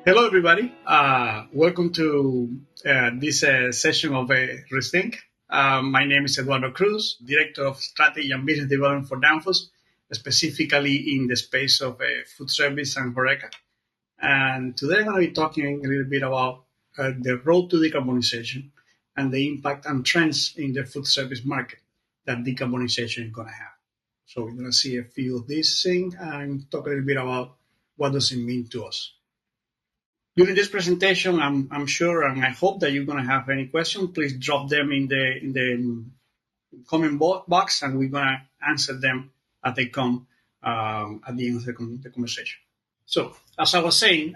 Hello, everybody. Welcome to this session of RETHINK. My name is Eduardo Cruz, Director of Strategy and Business Development for Danfoss, specifically in the space of food service and HoReCa. And today I'm going to be talking a little bit about the road to decarbonization and the impact and trends in the food service market that decarbonization is going to have. So we're going to see a few of these things and talk a little bit about what does it mean to us. During this presentation, I'm sure and I hope that you're going to have any questions. Please drop them in the comment box, and we're going to answer them as they come at the end of the conversation. So, as I was saying,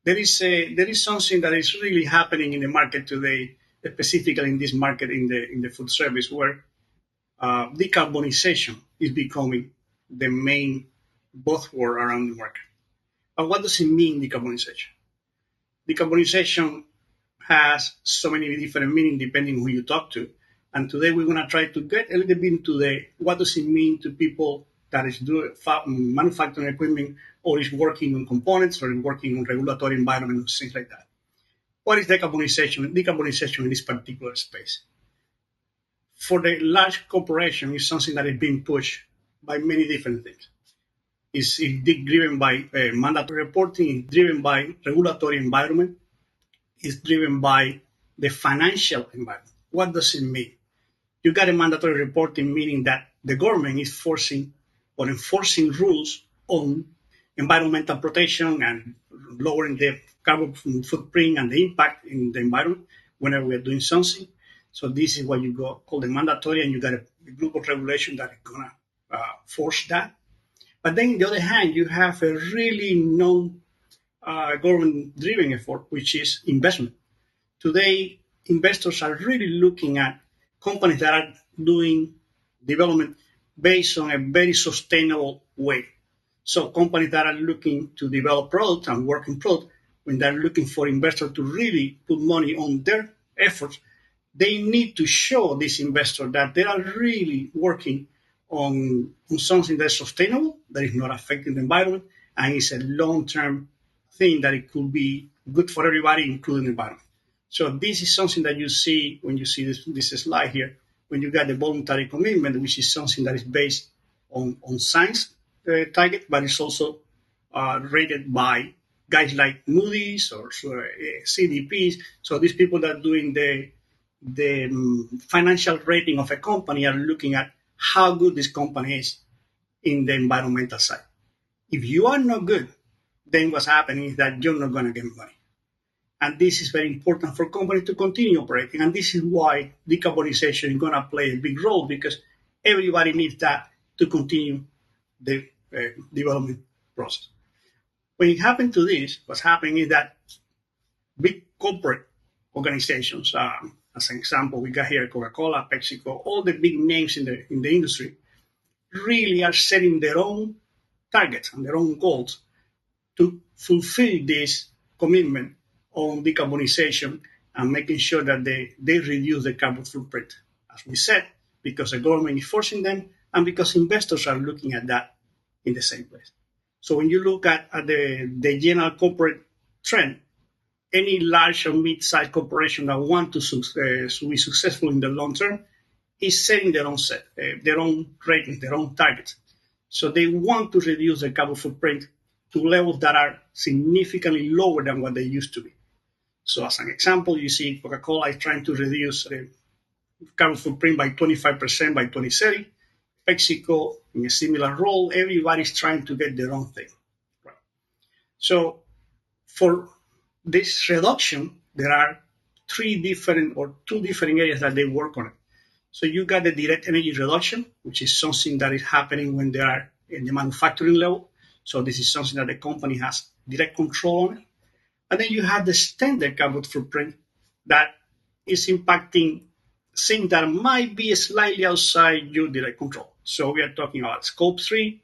there is something that is really happening in the market today, specifically in this market in the food service, where decarbonization is becoming the main buzzword around the market. But what does it mean, decarbonization? Decarbonization has so many different meanings depending who you talk to. And today we're going to try to get a little bit into what does it mean to people that is doing manufacturing equipment or is working on components or is working on regulatory environment, things like that. What is decarbonization? Decarbonization in this particular space. For the large corporation, is something that is being pushed by many different things. It's driven by mandatory reporting, it's driven by regulatory environment, it's driven by the financial environment. What does it mean? You got a mandatory reporting, meaning that the government is forcing or enforcing rules on environmental protection and lowering the carbon footprint and the impact in the environment whenever we're doing something. So this is what you call the mandatory, and you got a group of regulation that is going to force that. But then, on the other hand, you have a really non-government-driven effort, which is investment. Today, investors are really looking at companies that are doing development based on a very sustainable way. So companies that are looking to develop products and work in products, when they're looking for investors to really put money on their efforts, they need to show this investor that they are really working on something that's sustainable, that is not affecting the environment, and it's a long-term thing that it could be good for everybody, including the environment. So this is something that you see when you see this slide here, when you got the voluntary commitment, which is something that is based on science target, but it's also rated by guys like Moody's or CDPs. So these people that are doing the financial rating of a company are looking at how good this company is in the environmental side. If you are not good, then what's happening is that you're not going to get money. And this is very important for companies to continue operating. And this is why decarbonization is going to play a big role, because everybody needs that to continue the development process. When it happened to this, what's happening is that big corporate organizations, as an example, we got here Coca-Cola, PepsiCo, all the big names in the industry really are setting their own targets and their own goals to fulfill this commitment on decarbonization and making sure that they reduce the carbon footprint, as we said, because the government is forcing them and because investors are looking at that in the same place. So when you look at the general corporate trend, any large or mid-sized corporation that want to be successful in the long term is setting their own ratings, their own targets. So they want to reduce the carbon footprint to levels that are significantly lower than what they used to be. So as an example, you see Coca-Cola is trying to reduce the carbon footprint by 25% by 2030. PepsiCo in a similar role. Everybody's trying to get their own thing. Right? So for this reduction, there are two different areas that they work on it. So you got the direct energy reduction, which is something that is happening when they are in the manufacturing level. So this is something that the company has direct control on it. And then you have the standard carbon footprint that is impacting things that might be slightly outside your direct control. So we are talking about scope 3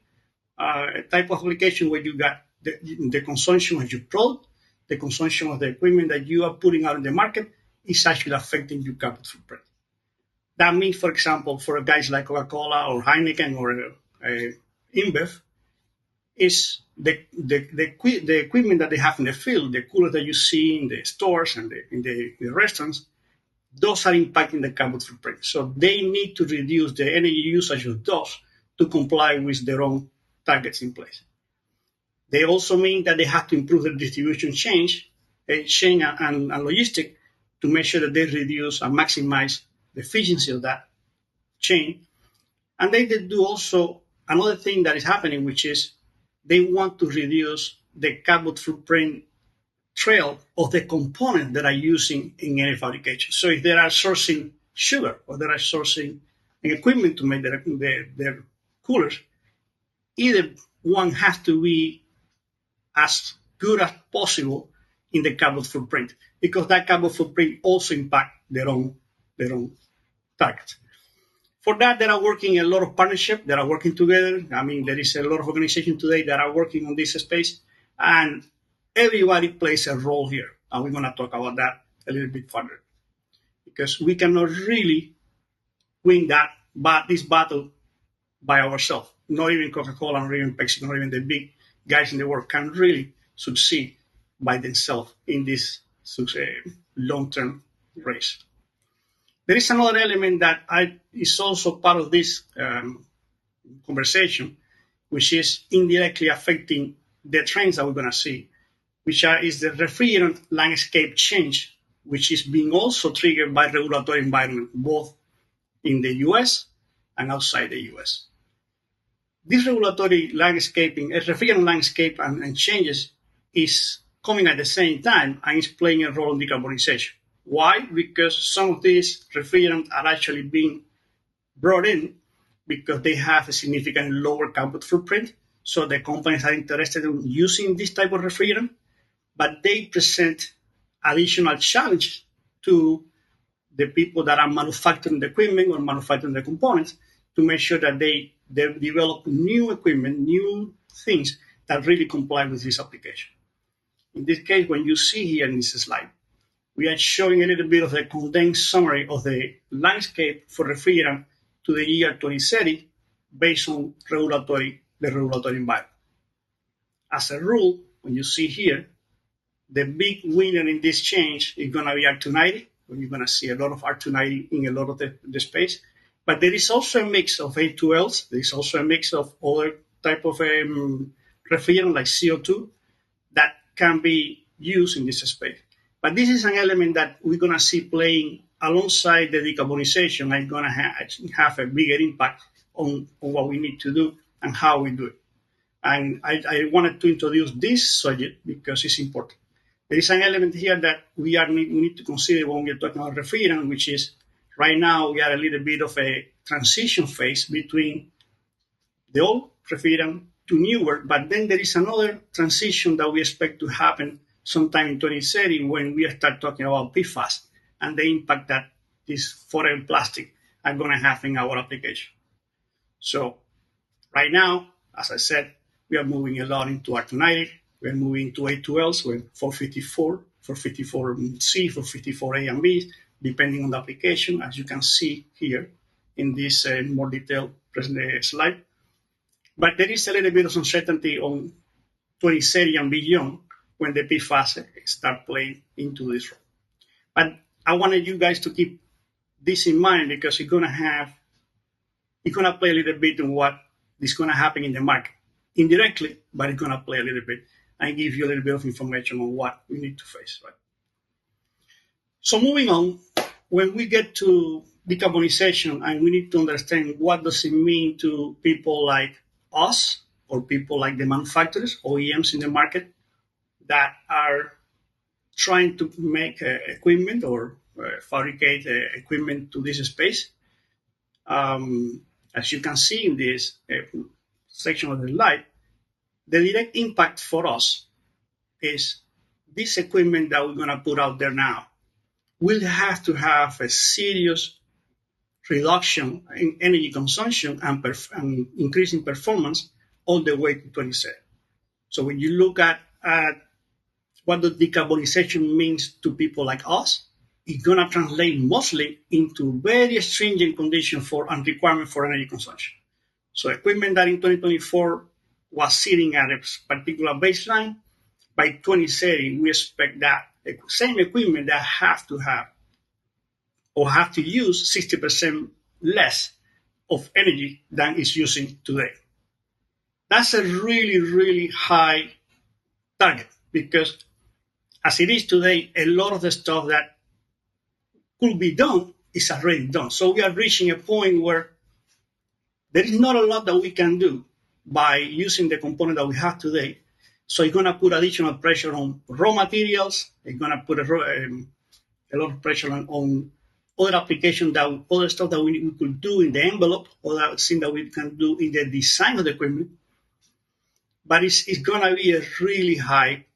type of application where you got the consumption of your product, the consumption of the equipment that you are putting out in the market is actually affecting your carbon footprint. That means, for example, for guys like Coca-Cola or Heineken or InBev, is the equipment that they have in the field, the coolers that you see in the stores and the restaurants, those are impacting the carbon footprint. So they need to reduce the energy usage of those to comply with their own targets in place. They also mean that they have to improve the distribution chain and logistic to make sure that they reduce and maximize the efficiency of that chain. And they do also another thing that is happening, which is they want to reduce the carbon footprint trail of the components that are using in any fabrication. So if they are sourcing sugar or they are sourcing equipment to make their coolers, either one has to be as good as possible in the carbon footprint, because that carbon footprint also impact their own targets. For that, there are working a lot of partnerships that are working together. I mean, there is a lot of organizations today that are working on this space, and everybody plays a role here. And we're going to talk about that a little bit further, because we cannot really win this battle by ourselves. Not even Coca-Cola, not even Pepsi, not even the big guys in the world can really succeed by themselves in this long-term race. There is another element that is also part of this conversation, which is indirectly affecting the trends that we're going to see, which is the refrigerant landscape change, which is being also triggered by regulatory environment, both in the US and outside the US. This regulatory landscaping, refrigerant landscape and changes is coming at the same time and is playing a role in decarbonization. Why? Because some of these refrigerants are actually being brought in because they have a significantly lower carbon footprint. So the companies are interested in using this type of refrigerant, but they present additional challenge to the people that are manufacturing the equipment or manufacturing the components to make sure that they develop new equipment, new things that really comply with this application. In this case, when you see here in this slide, we are showing a little bit of a condensed summary of the landscape for refrigerant to the year 2030 based on the regulatory environment. As a rule, when you see here, the big winner in this change is going to be R290. You're going to see a lot of R290 in a lot of the space. But there is also a mix of A2Ls. There is also a mix of other type of refrigerant like CO2 that can be used in this space. But this is an element that we're going to see playing alongside the decarbonization and going to have a bigger impact on what we need to do and how we do it. And I wanted to introduce this subject because it's important. There is an element here that we need to consider when we're talking about refrigerant, which is right now we are a little bit of a transition phase between the old refrigerant to newer, but then there is another transition that we expect to happen sometime in 2030 when we start talking about PFAS and the impact that this foreign plastic are going to have in our application. So right now, as I said, we are moving a lot into R290. We're moving to A2Ls with 454, 454C, 454A and B, depending on the application, as you can see here in this more detailed slide. But there is a little bit of uncertainty on 2030 and beyond when the PFAS start playing into this role. But I wanted you guys to keep this in mind because it's going to play a little bit on what is going to happen in the market. Indirectly, but it's going to play a little bit and give you a little bit of information on what we need to face. Right? So moving on, when we get to decarbonization and we need to understand what does it mean to people like us or people like the manufacturers, OEMs in the market that are trying to make equipment or fabricate equipment to this space. As you can see in this section of the slide, the direct impact for us is this equipment that we're going to put out there now will have to have a serious reduction in energy consumption and increase in performance all the way to 2030. So when you look at what the decarbonization means to people like us, it's going to translate mostly into very stringent conditions for and requirement for energy consumption. So equipment that in 2024 was sitting at a particular baseline. By 2030, we expect that the same equipment that have or have to use 60% less of energy than it's using today. That's a really, really high target because as it is today, a lot of the stuff that could be done is already done. So we are reaching a point where there is not a lot that we can do by using the component that we have today. So it's going to put additional pressure on raw materials. It's going to put a lot of pressure on other applications, that other stuff that we could do in the envelope, or that thing that we can do in the design of the equipment. But it's going to be a really high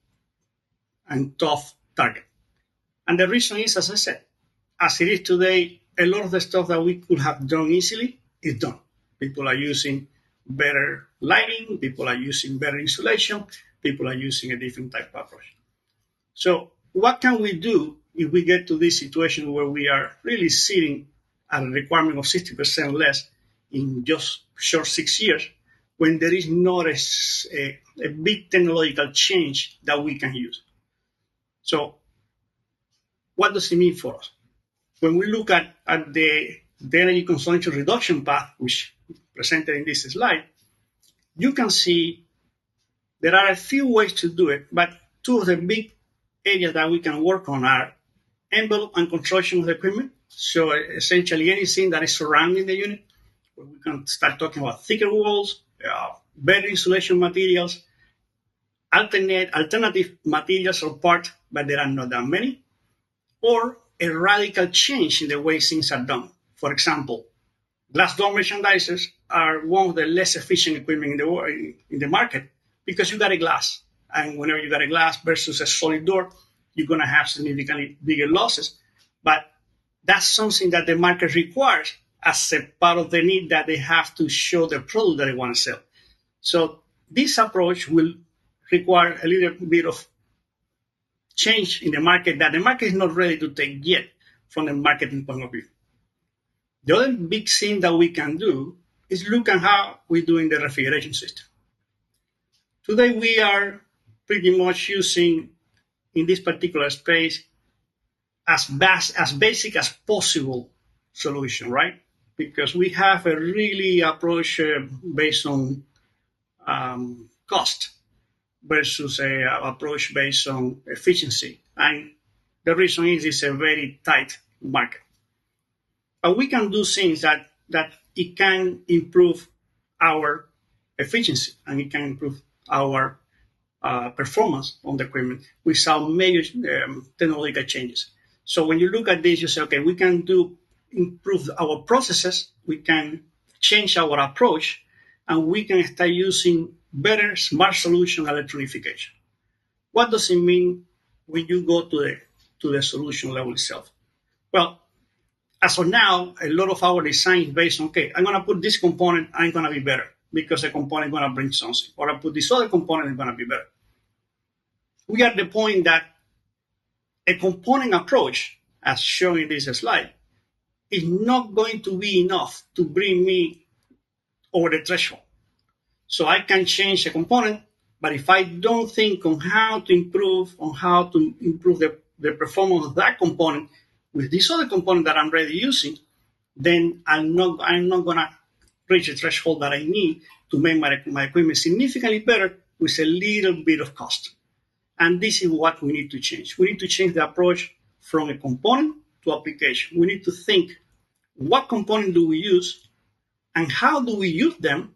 and tough target. And the reason is, as I said, as it is today, a lot of the stuff that we could have done easily is done. People are using better lighting, people are using better insulation, people are using a different type of approach. So what can we do if we get to this situation where we are really sitting at a requirement of 60% less in just short 6 years, when there is not a big technological change that we can use? So what does it mean for us? When we look at the energy consumption reduction path, which is presented in this slide, you can see there are a few ways to do it, but two of the big areas that we can work on are envelope and construction of the equipment. So essentially anything that is surrounding the unit, where we can start talking about thicker walls, better insulation materials, alternative materials or parts, but there are not that many, or a radical change in the way things are done. For example, glass door merchandisers are one of the less efficient equipment in the market because you got a glass. And whenever you got a glass versus a solid door, you're going to have significantly bigger losses. But that's something that the market requires as a part of the need that they have to show the product that they want to sell. So this approach will require a little bit of change in the market that the market is not ready to take yet from the marketing point of view. The other big thing that we can do is look at how we're doing the refrigeration system. Today we are pretty much using, in this particular space, as basic as possible solution, right? Because we have a really approach based on cost versus an approach based on efficiency. And the reason is it's a very tight market. But we can do things that it can improve our efficiency and it can improve our performance on the equipment without major technological changes. So when you look at this, you say, okay, we can improve our processes, we can change our approach, and we can start using better smart solution electronification. What does it mean when you go to the solution level itself? Well, as of now, a lot of our design is based on, okay, I'm going to put this component, I'm going to be better because the component is going to bring something. Or I put this other component, it's going to be better. We are at the point that a component approach, as shown in this slide, is not going to be enough to bring me over the threshold. So I can change a component, but if I don't think on how to improve the performance of that component with this other component that I'm already using, then I'm not going to reach the threshold that I need to make my equipment significantly better with a little bit of cost. And this is what we need to change. We need to change the approach from a component to application. We need to think, what component do we use and how do we use them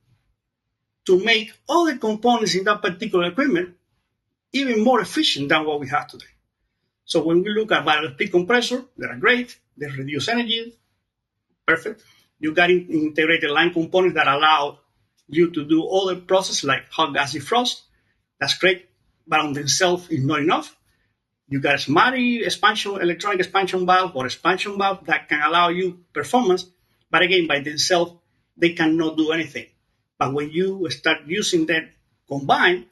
to make all the components in that particular equipment even more efficient than what we have today. So when we look at bioelectric compressor, they are great. They reduce energy. Perfect. You got integrated line components that allow you to do all the process like hot gas defrost. That's great, but on themselves is not enough. You got a smart electronic expansion valve or expansion valve that can allow you performance, but again, by themselves, they cannot do anything. But when you start using them combined,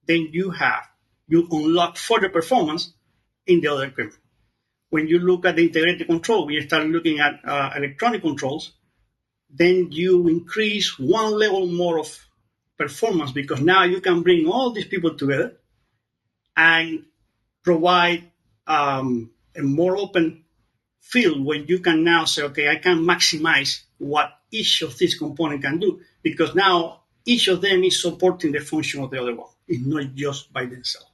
then you unlock further performance in the other equipment. When you look at the integrated control, we start looking at electronic controls, then you increase one level more of performance, because now you can bring all these people together and provide a more open field where you can now say, okay, I can maximize what each of these components can do, because now each of them is supporting the function of the other one. It's not just by themselves.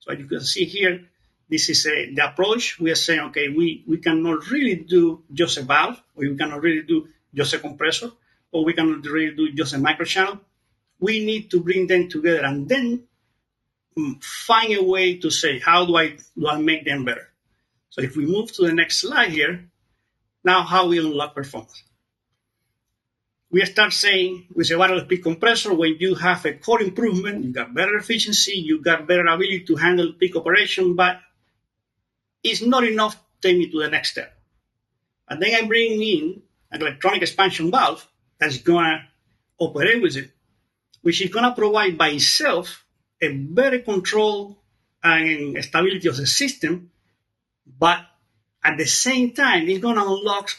So you can see here, this is the approach. We are saying, okay, we cannot really do just a valve, or we cannot really do just a compressor, or we cannot really do just a microchannel. We need to bring them together and then find a way to say, how do I make them better? So if we move to the next slide here, now how we unlock performance. We start saying with a variable speed compressor, when you have a core improvement, you got better efficiency, you got better ability to handle peak operation, but it's not enough to take me to the next step. And then I bring in an electronic expansion valve that's going to operate with it, which is going to provide by itself a better control and stability of the system, but at the same time, it's going to unlock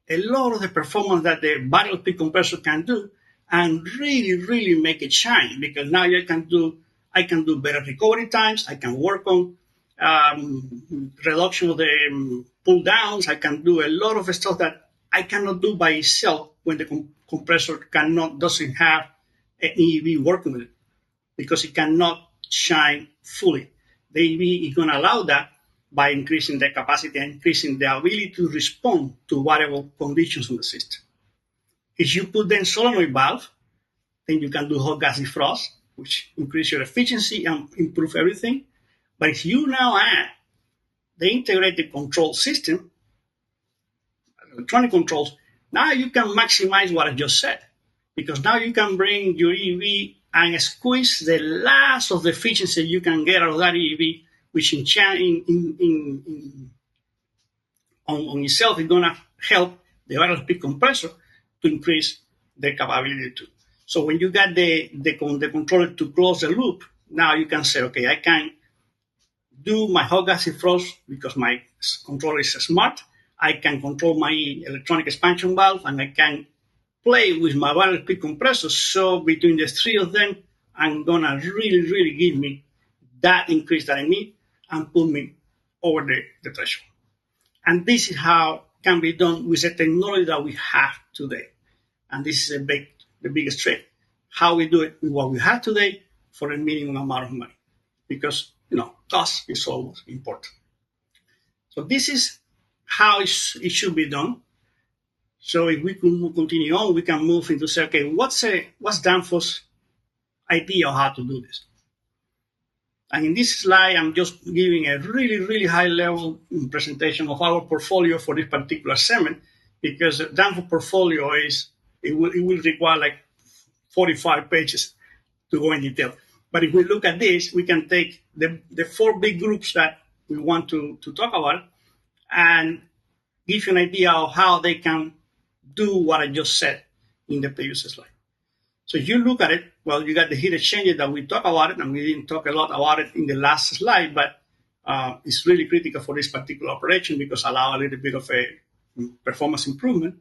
a lot of the performance that the variable speed compressor can do and really make it shine, because now I can do better recovery times. I can work on reduction of the pull downs. I can do a lot of stuff that I cannot do by itself when the compressor doesn't have an EEV working with it, because it cannot shine fully. The EEV is going to allow that by increasing the capacity and increasing the ability to respond to variable conditions in the system. If you put then solenoid valve, then you can do hot gas defrost, which increase your efficiency and improve everything. But if you now add the integrated control system, electronic controls, now you can maximize what I just said, because now you can bring your EEV and squeeze the last of the efficiency you can get out of that EEV, which on itself is going to help the variable speed compressor to increase the capability too. So when you got the controller to close the loop, now you can say, okay, I can do my hot gas defrost because my controller is smart. I can control my electronic expansion valve, and I can play with my variable speed compressor. So between the three of them, I'm going to really give me that increase that I need and put me over the threshold. And this is how it can be done with the technology that we have today. And this is the biggest trick. How we do it with what we have today for a minimum amount of money. Because, cost is always important. So this is how it should be done. So if we can continue on, we can move into say, okay, what's Danfoss' idea of how to do this? And in this slide, I'm just giving a really high-level presentation of our portfolio for this particular segment, because the Danfoss portfolio it will require like 45 pages to go in detail. But if we look at this, we can take the four big groups that we want to talk about and give you an idea of how they can do what I just said in the previous slide. So if you look at it, well, you got the heat exchanger that we talked about it, and we didn't talk a lot about it in the last slide, but it's really critical for this particular operation because allow a little bit of a performance improvement.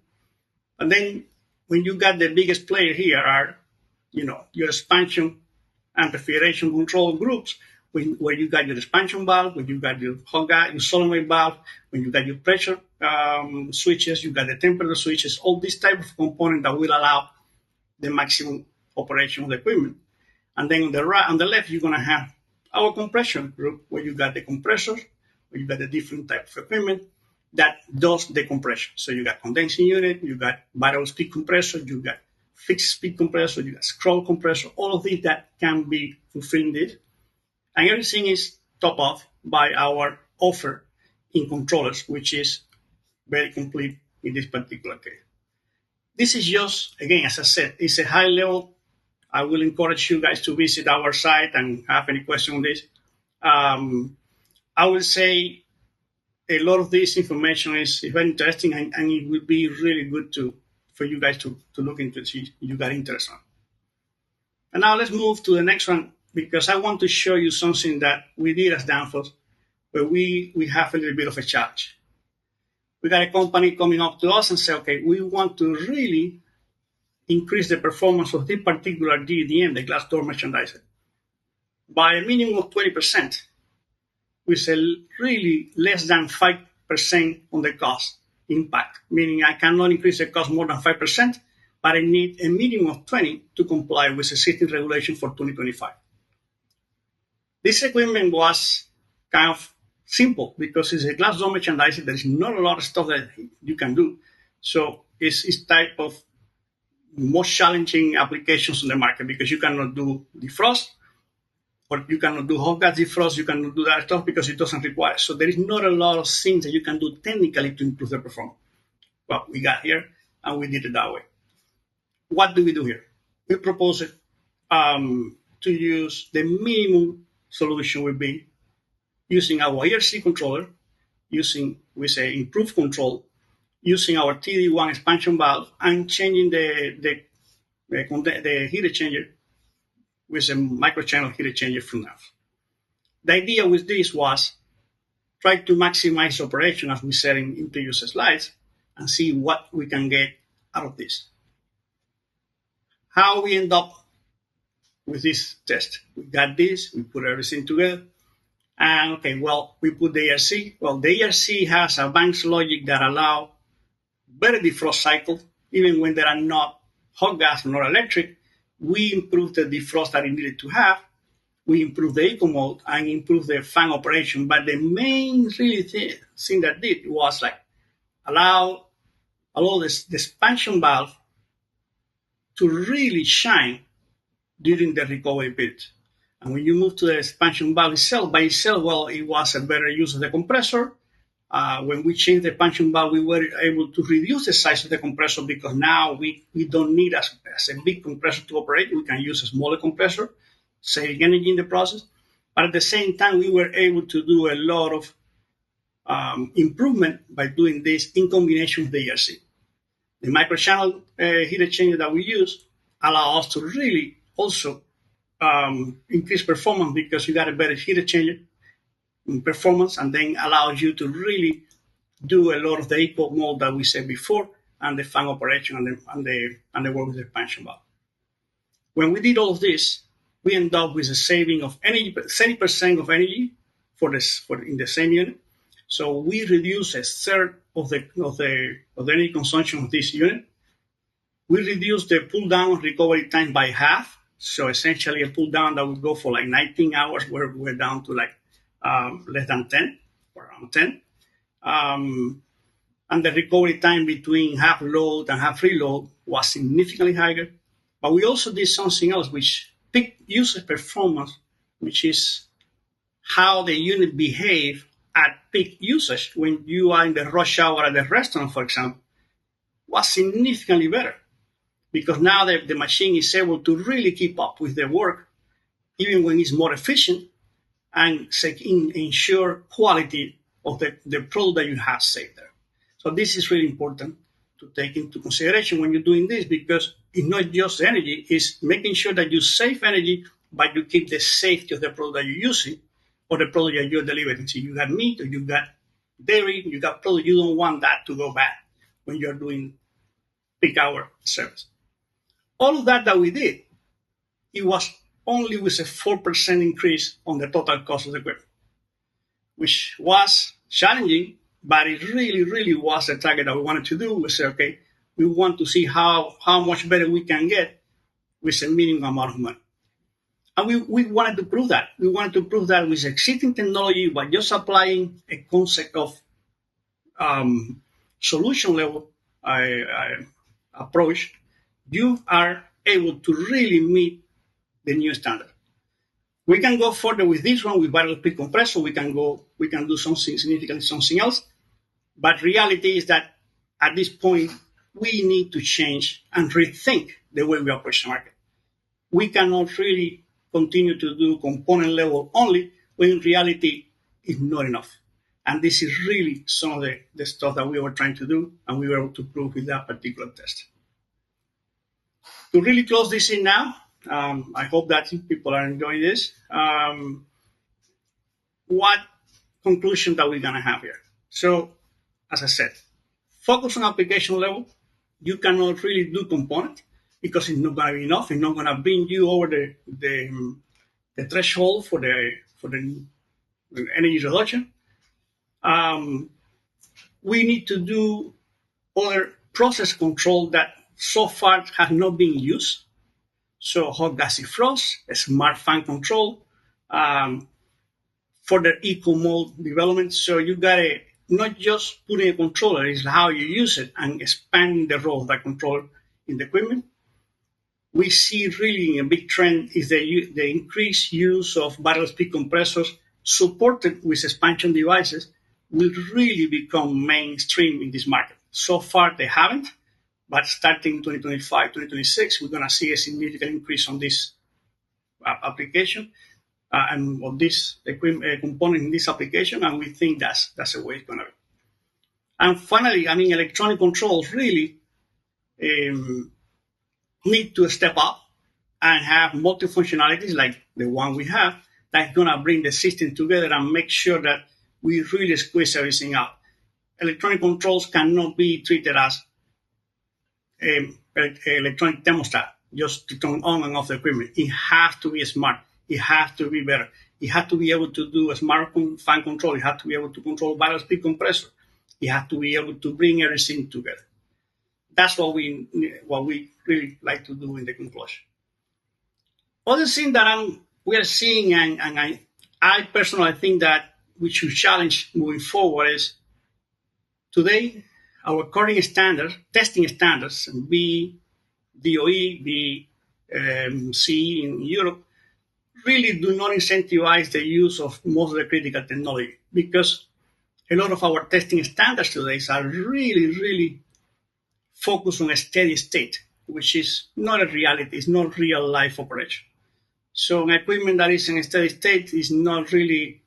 And then when you got the biggest player here are, your expansion and refrigeration control groups, where you got your expansion valve, where you got your hot gas, your solenoid valve, when you got your pressure switches, you got the temperature switches, all these type of components that will allow the maximum operation of the equipment. And then on the left, you're going to have our compression group, where you got the compressors, where you got the different type of equipment that does the compression. So you got condensing unit, you got variable speed compressor, you got fixed speed compressor, you got scroll compressor, all of these that can be fulfilling this. And everything is topped off by our offer in controllers, which is very complete in this particular case. This is just, again, as I said, it's a high level. I will encourage you guys to visit our site and have any question on this. I will say a lot of this information is very interesting, and it will be really good for you guys to look into, see if you got interest on. And now let's move to the next one, because I want to show you something that we did as Danfoss, where we have a little bit of a challenge. We got a company coming up to us and say, okay, we want to really increase the performance of this particular GDM, the glass door merchandiser, by a minimum of 20%, with a really less than 5% on the cost impact, meaning I cannot increase the cost more than 5%, but I need a minimum of 20 to comply with existing regulation for 2025. This equipment was kind of simple because it's a glass door merchandiser. There is not a lot of stuff that you can do. So it's type of most challenging applications on the market because you cannot do defrost, or you cannot do hot gas defrost, you cannot do that stuff because it doesn't require. So there is not a lot of things that you can do technically to improve the performance. Well, we got here and we did it that way. What do we do here? We propose it to use the minimum solution would be using our ERC controller, using, we say, improved control, using our TD1 expansion valve, and changing the heat exchanger with a microchannel heat exchanger from now. The idea with this was try to maximize operation, as we said in previous slides, and see what we can get out of this. How we end up with this test? We got this, we put everything together, and okay, well, we put the ERC. Well, the ERC has advanced logic that allow better defrost cycle, even when there are not hot gas nor electric. We improved the defrost that it needed to have. We improved the eco mode and improved the fan operation. But the main really thing that did was like allow the expansion valve to really shine during the recovery period. And when you move to the expansion valve itself, by itself, well, it was a better use of the compressor. When we changed the expansion valve, we were able to reduce the size of the compressor because now we don't need as a big compressor to operate. We can use a smaller compressor, saving energy in the process. But at the same time, we were able to do a lot of improvement by doing this in combination with the ERC. The microchannel heat exchanger that we use allow us to really also increase performance because you got a better heat exchanger performance, and then allows you to really do a lot of the eco mode that we said before, and the fan operation and the work with the expansion valve. When we did all of this, we end up with a saving of energy, 30% of energy in the same unit. So we reduce a third of the energy consumption of this unit. We reduce the pull down recovery time by half. So essentially a pull down that would go for like 19 hours, we're down to like less than 10, or around 10. And the recovery time between half load and half reload was significantly higher. But we also did something else, which peak user performance, which is how the unit behave at peak usage when you are in the rush hour at the restaurant, for example, was significantly better. Because now the machine is able to really keep up with the work, even when it's more efficient, and ensure quality of the product that you have saved there. So this is really important to take into consideration when you're doing this, because it's not just energy, it's making sure that you save energy, but you keep the safety of the product that you're using or the product that you're delivering. So you got meat or you got dairy, you got product, you don't want that to go bad when you're doing peak hour service. All of that we did, it was only with a 4% increase on the total cost of the equipment, which was challenging, but it really, really was a target that we wanted to do. We said, okay, we want to see how much better we can get with a minimum amount of money. And we wanted to prove that. We wanted to prove that with existing technology, by just applying a concept of solution level approach, you are able to really meet the new standard. We can go further with this one with variable speed compressor. We can do something else. But reality is that at this point, we need to change and rethink the way we approach the market. We cannot really continue to do component level only when in reality it's not enough. And this is really some of the stuff that we were trying to do, and we were able to prove with that particular test. To really close this in now, I hope that people are enjoying this. What conclusion that we're going to have here? So, as I said, focus on application level. You cannot really do component. because it's not going to be enough. It's not going to bring you over the threshold for the energy reduction. We need to do other process control that so far has not been used. So hot gas defrost, smart fan control, further eco mode development. So you gotta not just put in a controller, it's how you use it and expand the role of that controller in the equipment. We see really a big trend is the increased use of variable speed compressors supported with expansion devices will really become mainstream in this market. So far they haven't, but starting 2025, 2026, we're going to see a significant increase on this application and on this component in this application, and we think that's the way it's going to be. And finally, I mean, electronic controls really need to step up and have multi-functionalities like the one we have that's going to bring the system together and make sure that we really squeeze everything out. Electronic controls cannot be treated as electronic thermostat, just to turn on and off the equipment. It has to be smart. It has to be better. It has to be able to do a smart fan control. It has to be able to control variable speed compressor. It has to be able to bring everything together. That's what we really like to do in the conclusion. Other thing that we are seeing, and I personally think that we should challenge moving forward is today our current standards, testing standards, be DOE, be CE in Europe, really do not incentivize the use of most of the critical technology because a lot of our testing standards today are really focused on a steady state, which is not a reality, it's not real life operation. So an equipment that is in a steady state is not really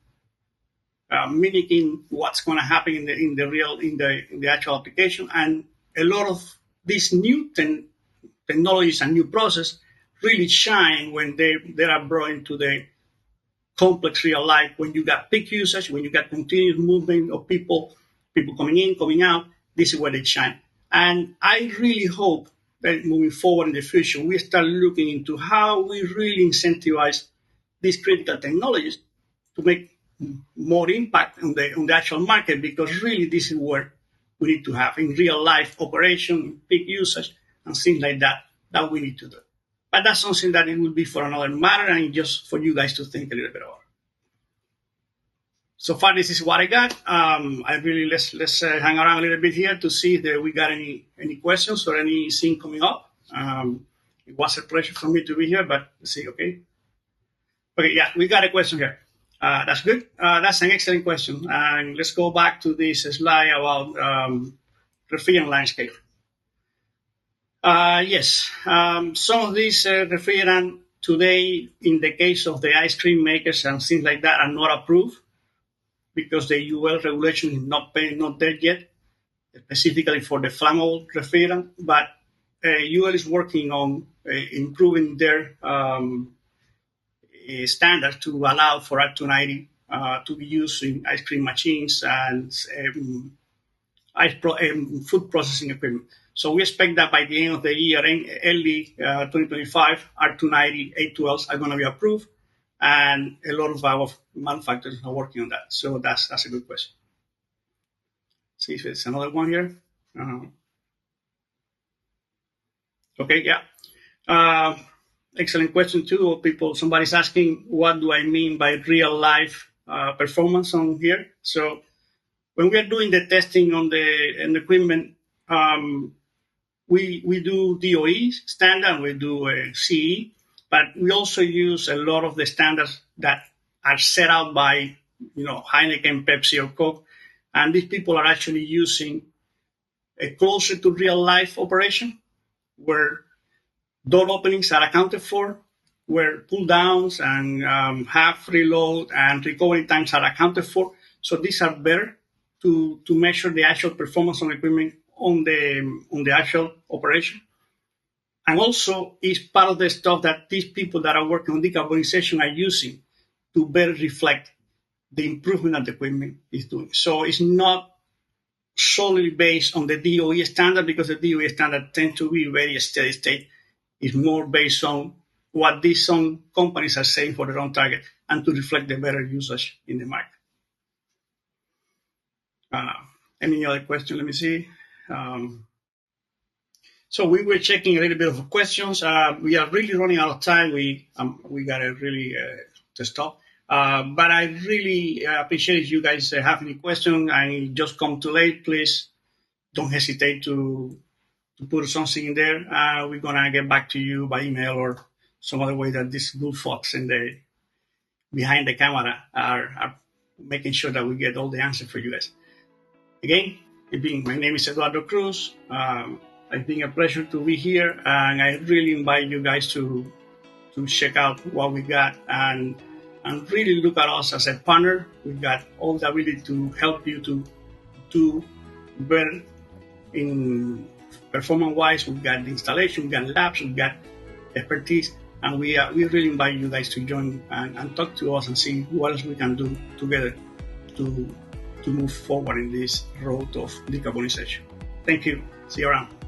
mimicking what's going to happen in the actual application. And a lot of these new technologies and new processes really shine when they are brought into the complex real life. When you got peak usage, when you got continuous movement of people coming in, coming out, this is where they shine. And I really hope that moving forward in the future, we start looking into how we really incentivize these critical technologies to make more impact on the actual market, because really this is where we need to have in real life operation, peak usage, and things like that we need to do. But that's something that it will be for another matter and just for you guys to think a little bit about. So far, this is what I got. I really let's hang around a little bit here to see if we got any questions or anything coming up. It was a pleasure for me to be here, but let's see. Okay, yeah, we got a question here. That's good. That's an excellent question. And let's go back to this slide about refrigerant landscape. Yes, some of these refrigerant today, in the case of the ice cream makers and things like that, are not approved because the UL regulation is not there yet, specifically for the flammable refrigerant. But UL is working on improving their standard to allow for R290 to be used in ice cream machines and food processing equipment. So we expect that by the end of the year, early 2025, R290 A2Ls are going to be approved, and a lot of our manufacturers are working on that. So that's a good question. See if there's another one here. Okay, yeah. Excellent question too. Somebody's asking, what do I mean by real life performance on here? So when we are doing the testing on the equipment, we do DOE standard, we do CE, but we also use a lot of the standards that are set out by Heineken, Pepsi, or Coke, and these people are actually using a closer to real life operation where door openings are accounted for, where pull downs and half reload and recovery times are accounted for. So these are better to measure the actual performance on equipment on the actual operation. And also is part of the stuff that these people that are working on decarbonization are using to better reflect the improvement that the equipment is doing. So it's not solely based on the DOE standard, because the DOE standard tends to be very steady state. It's more based on what these some companies are saying for their own target and to reflect the better usage in the market. Uh, any other question? Let me see. So we were checking a little bit of questions. We are really running out of time. We gotta really to stop. But I really appreciate if you guys have any question. I just come too late. Please don't hesitate to put something in there. We're gonna get back to you by email or some other way that these good folks in the behind the camera are making sure that we get all the answers for you guys. Again, my name is Eduardo Cruz. It's been a pleasure to be here, and I really invite you guys to check out what we got and really look at us as a partner. We've got all the ability to help you to do better in performance-wise. We've got the installation, we've got labs, we've got expertise, and we really invite you guys to join and talk to us and see what else we can do together to move forward in this road of decarbonization. Thank you. See you around.